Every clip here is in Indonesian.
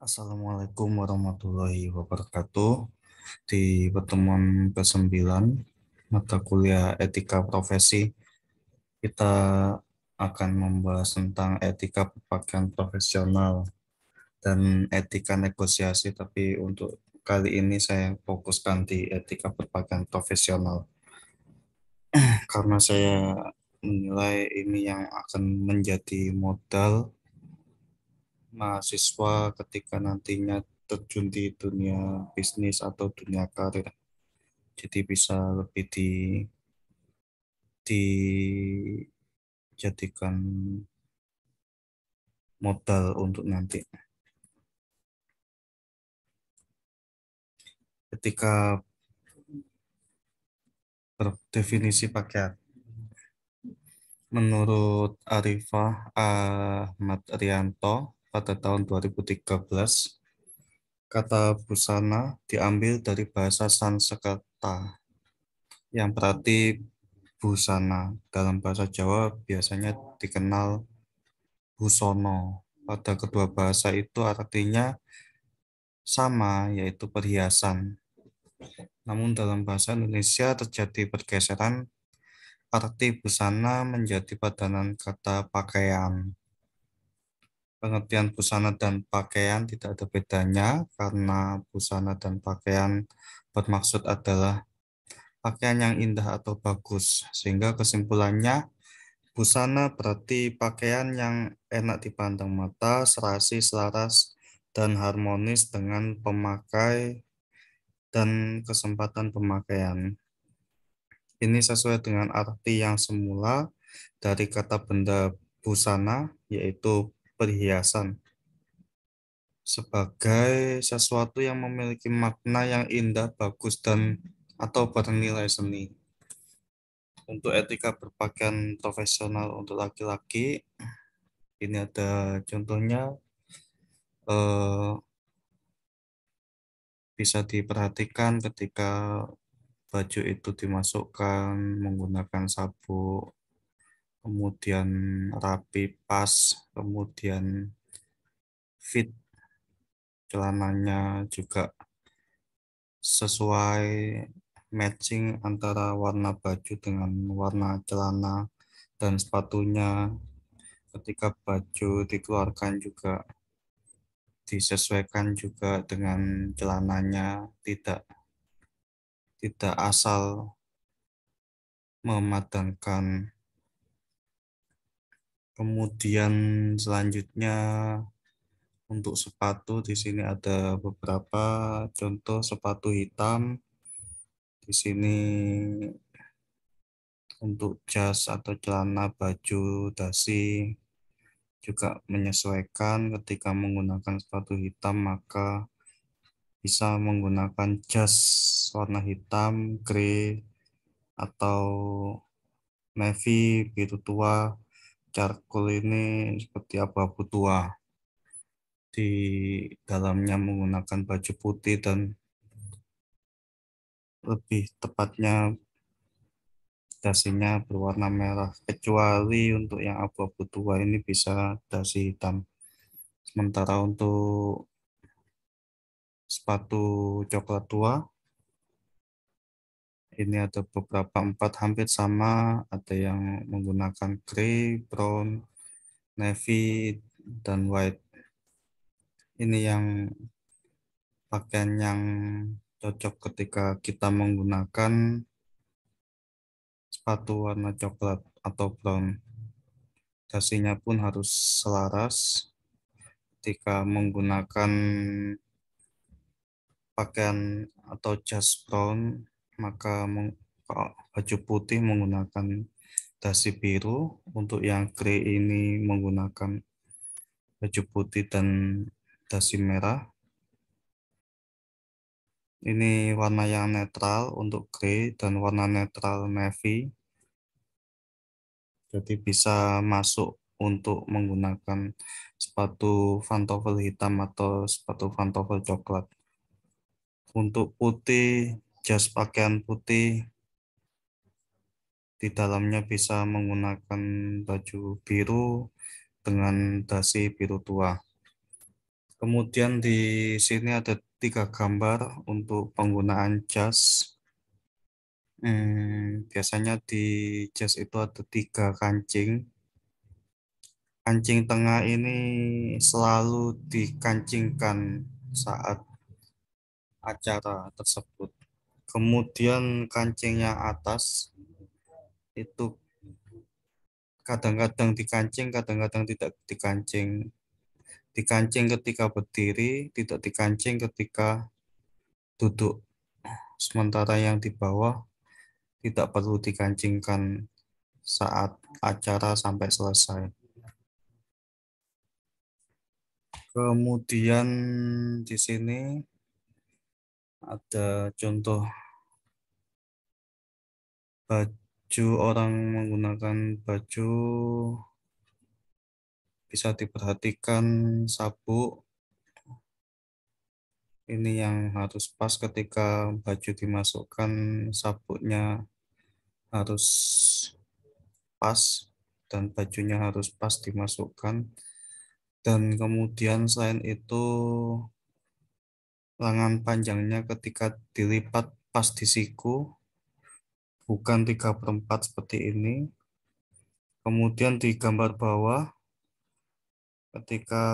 Assalamualaikum warahmatullahi wabarakatuh. Di pertemuan ke-9 mata kuliah etika profesi, kita akan membahas tentang etika perpakian profesional dan etika negosiasi, tapi untuk kali ini saya fokuskan di etika perpakian profesional karena saya menilai ini yang akan menjadi modal mahasiswa ketika nantinya terjun di dunia bisnis atau dunia karir. Jadi bisa lebih dijadikan modal untuk nanti. Ketika berdefinisi pakaian, menurut Arifah Ahmad Rianto pada tahun 2013, kata busana diambil dari bahasa Sanskerta yang berarti busana. Dalam bahasa Jawa biasanya dikenal busono. Pada kedua bahasa itu artinya sama, yaitu perhiasan. Namun dalam bahasa Indonesia terjadi pergeseran, arti busana menjadi padanan kata pakaian. Pengertian busana dan pakaian tidak ada bedanya karena busana dan pakaian bermaksud adalah pakaian yang indah atau bagus. Sehingga kesimpulannya, busana berarti pakaian yang enak dipandang mata, serasi, selaras, dan harmonis dengan pemakai dan kesempatan pemakaian. Ini sesuai dengan arti yang semula dari kata benda busana, yaitu perhiasan, sebagai sesuatu yang memiliki makna yang indah, bagus, dan atau bernilai seni. Untuk etika berpakaian profesional untuk laki-laki, ini ada contohnya, eh, bisa diperhatikan ketika baju itu dimasukkan menggunakan sabuk, kemudian rapi pas, kemudian fit celananya juga sesuai, matching antara warna baju dengan warna celana dan sepatunya. Ketika baju dikeluarkan juga disesuaikan juga dengan celananya, tidak tidak asal memadankan. Kemudian selanjutnya untuk sepatu, di sini ada beberapa contoh sepatu hitam. Di sini untuk jas atau celana, baju, dasi juga menyesuaikan. Ketika menggunakan sepatu hitam maka bisa menggunakan jas warna hitam, grey, atau navy, biru tua, charcoal ini seperti abu-abu tua. Di dalamnya menggunakan baju putih dan lebih tepatnya dasinya berwarna merah, kecuali untuk yang abu-abu tua ini bisa dasi hitam. Sementara untuk sepatu coklat tua, ini ada beberapa, empat hampir sama, ada yang menggunakan grey, brown, navy, dan white. Ini yang pakaian yang cocok ketika kita menggunakan sepatu warna coklat atau brown. Dasinya pun harus selaras. Ketika menggunakan pakaian atau jas brown, maka baju putih menggunakan dasi biru. Untuk yang grey ini menggunakan baju putih dan dasi merah. Ini warna yang netral untuk grey dan warna netral navy. Jadi bisa masuk untuk menggunakan sepatu pantofel hitam atau sepatu pantofel coklat. Untuk putih, jas pakaian putih, di dalamnya bisa menggunakan baju biru, dengan dasi biru tua. Kemudian di sini ada 3 gambar untuk penggunaan jas. Biasanya di jas itu ada 3 kancing. Kancing tengah ini selalu dikancingkan saat acara tersebut. Kemudian kancing yang atas itu kadang-kadang dikancing, kadang-kadang tidak dikancing. Dikancing ketika berdiri, tidak dikancing ketika duduk. Sementara yang di bawah tidak perlu dikancingkan saat acara sampai selesai. Kemudian di sini ada contoh baju orang menggunakan baju, bisa diperhatikan sabuk ini yang harus pas ketika baju dimasukkan, sabuknya harus pas dan bajunya harus pas dimasukkan. Dan kemudian selain itu lengan panjangnya ketika dilipat pas di siku, bukan 3/4 seperti ini. Kemudian di gambar bawah ketika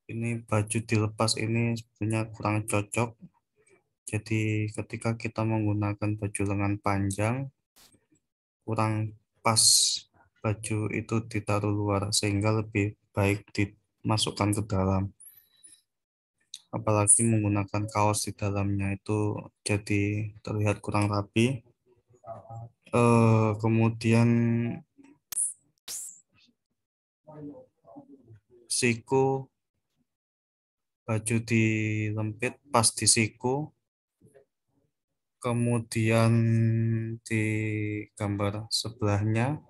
ini baju dilepas ini sebenarnya kurang cocok. Jadi ketika kita menggunakan baju lengan panjang kurang pas baju itu ditaruh luar sehingga lebih baik dimasukkan ke dalam. Apalagi menggunakan kaos di dalamnya itu jadi terlihat kurang rapi. Kemudian siku, baju dilempit pas di siku. Kemudian di gambar sebelahnya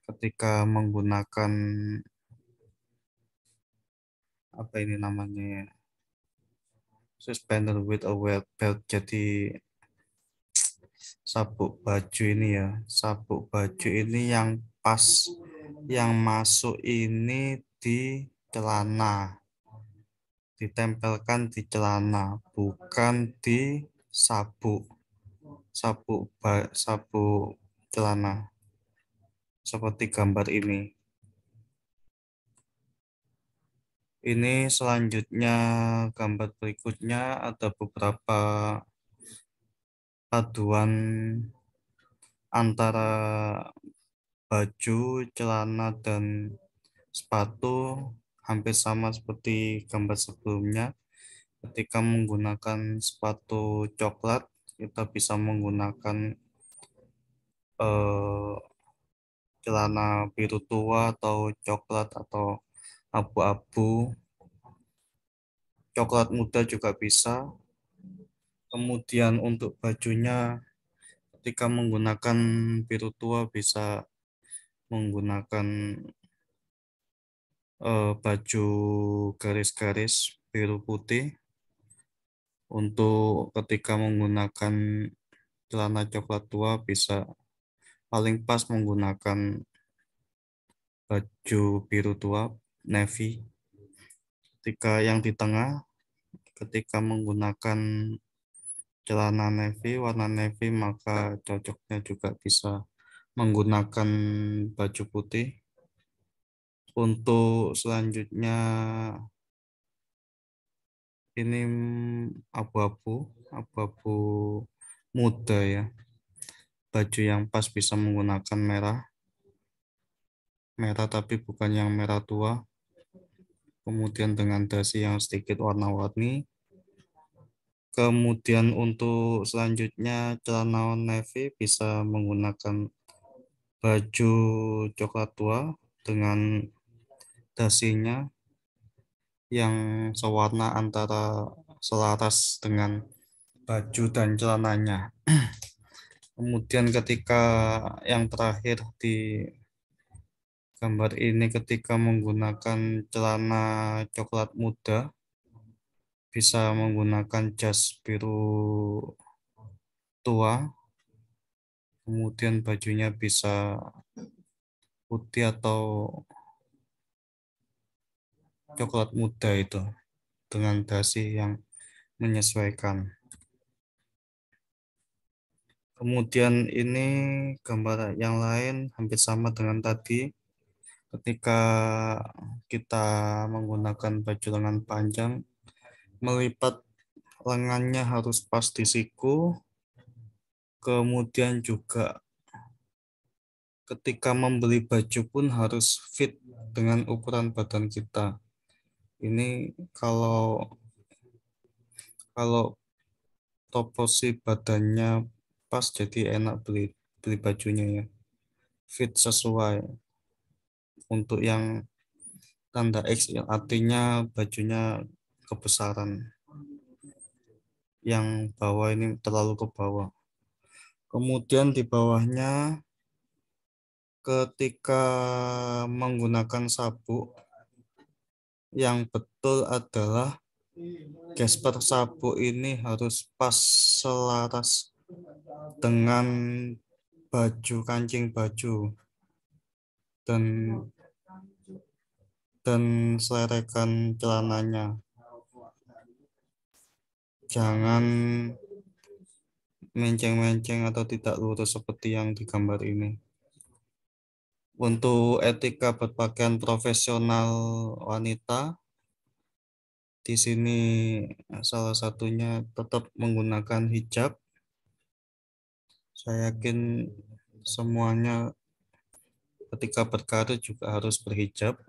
ketika menggunakan apa ini namanya ya, suspender with a weight belt, jadi sabuk baju ini ya, sabuk baju ini yang pas, yang masuk ini di celana, ditempelkan di celana, bukan di sabuk sabuk celana seperti gambar ini. Ini selanjutnya gambar berikutnya ada beberapa paduan antara baju, celana, dan sepatu hampir sama seperti gambar sebelumnya. Ketika menggunakan sepatu coklat, kita bisa menggunakan eh, celana biru tua atau coklat atau abu-abu. Coklat muda juga bisa. Kemudian untuk bajunya, ketika menggunakan biru tua bisa menggunakan baju garis-garis biru putih. Untuk ketika menggunakan celana coklat tua bisa paling pas menggunakan baju biru tua navy. Ketika yang di tengah, ketika menggunakan celana navy warna navy, maka cocoknya juga bisa menggunakan baju putih. Untuk selanjutnya ini abu-abu, abu-abu muda ya. Baju yang pas bisa menggunakan merah, merah tapi bukan yang merah tua. Kemudian dengan dasi yang sedikit warna-warni. Kemudian untuk selanjutnya celana navy bisa menggunakan baju coklat tua dengan dasinya yang sewarna antara selaras dengan baju dan celananya. Kemudian ketika yang terakhir di gambar ini ketika menggunakan celana coklat muda bisa menggunakan jas biru tua, kemudian bajunya bisa putih atau coklat muda itu dengan dasi yang menyesuaikan. Kemudian ini gambar yang lain hampir sama dengan tadi. Ketika kita menggunakan baju lengan panjang, melipat lengannya harus pas di siku. Kemudian juga ketika membeli baju pun harus fit dengan ukuran badan kita. Ini kalau kalau proporsi badannya pas, jadi enak beli beli bajunya ya. Fit sesuai. Untuk yang tanda X yang artinya bajunya kebesaran. Yang bawah ini terlalu ke bawah. Kemudian di bawahnya ketika menggunakan sabuk, yang betul adalah gesper sabuk ini harus pas selaras dengan baju, kancing baju, dan selerekan celananya. Jangan menceng-menceng atau tidak lurus seperti yang di gambar ini. Untuk etika berpakaian profesional wanita, di sini salah satunya tetap menggunakan hijab. Saya yakin semuanya ketika berkarir juga harus berhijab.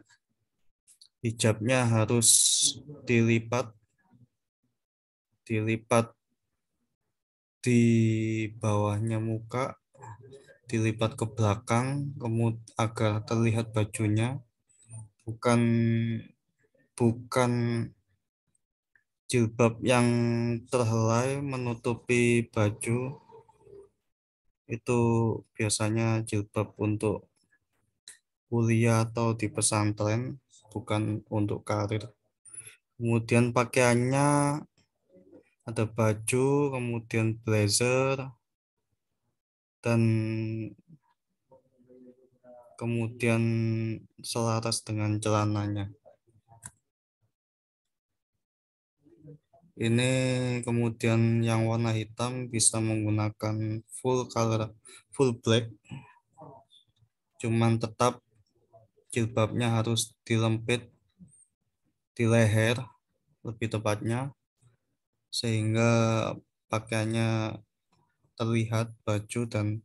Hijabnya harus dilipat, dilipat di bawahnya muka, dilipat ke belakang, kemudian agar terlihat bajunya, bukan bukan jilbab yang terhelai menutupi baju. Itu biasanya jilbab untuk kuliah atau di pesantren, bukan untuk karir. Kemudian pakaiannya ada baju, kemudian blazer, dan kemudian selaras dengan celananya. Ini kemudian yang warna hitam bisa menggunakan full color, full black. Cuman tetap jilbabnya harus dilempit di leher, lebih tepatnya, sehingga pakaiannya terlihat baju dan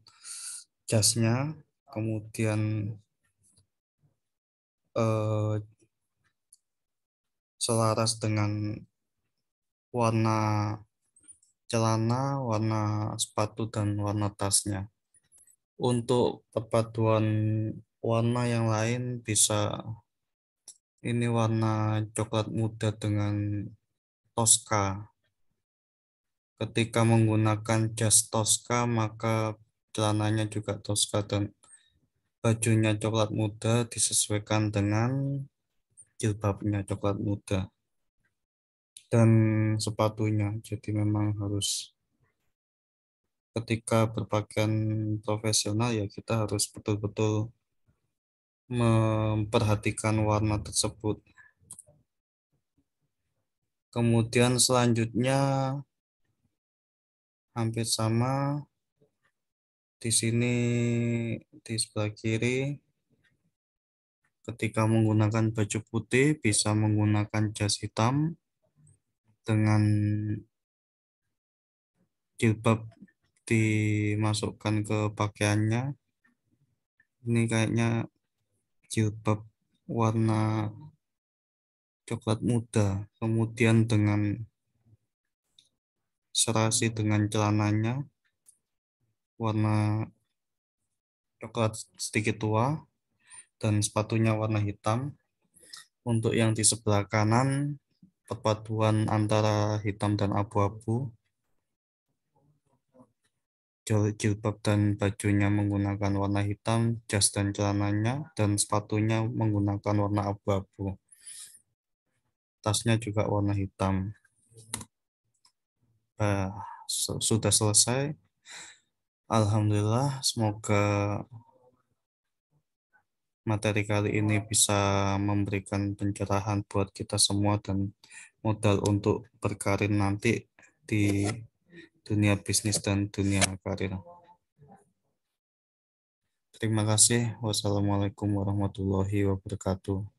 jasnya. Kemudian eh, selaras dengan warna celana, warna sepatu, dan warna tasnya. Untuk perpaduan warna yang lain bisa ini warna coklat muda dengan toska. Ketika menggunakan jas toska, maka celananya juga toska dan bajunya coklat muda disesuaikan dengan jilbabnya coklat muda dan sepatunya. Jadi memang harus ketika berpakaian profesional ya kita harus betul-betul memperhatikan warna tersebut. Kemudian selanjutnya hampir sama di sini di sebelah kiri. Ketika menggunakan baju putih bisa menggunakan jas hitam dengan jilbab dimasukkan ke pakaiannya. Ini kayaknya jilbab warna coklat muda. Kemudian dengan serasi dengan celananya warna coklat sedikit tua dan sepatunya warna hitam. Untuk yang di sebelah kanan perpaduan antara hitam dan abu-abu. Jilbab dan bajunya menggunakan warna hitam, jas dan celananya, dan sepatunya menggunakan warna abu-abu. Tasnya juga warna hitam. Eh, sudah selesai. Alhamdulillah, semoga materi kali ini bisa memberikan pencerahan buat kita semua dan modal untuk berkarir nanti di dunia bisnis dan dunia karir. Terima kasih. Wassalamualaikum warahmatullahi wabarakatuh.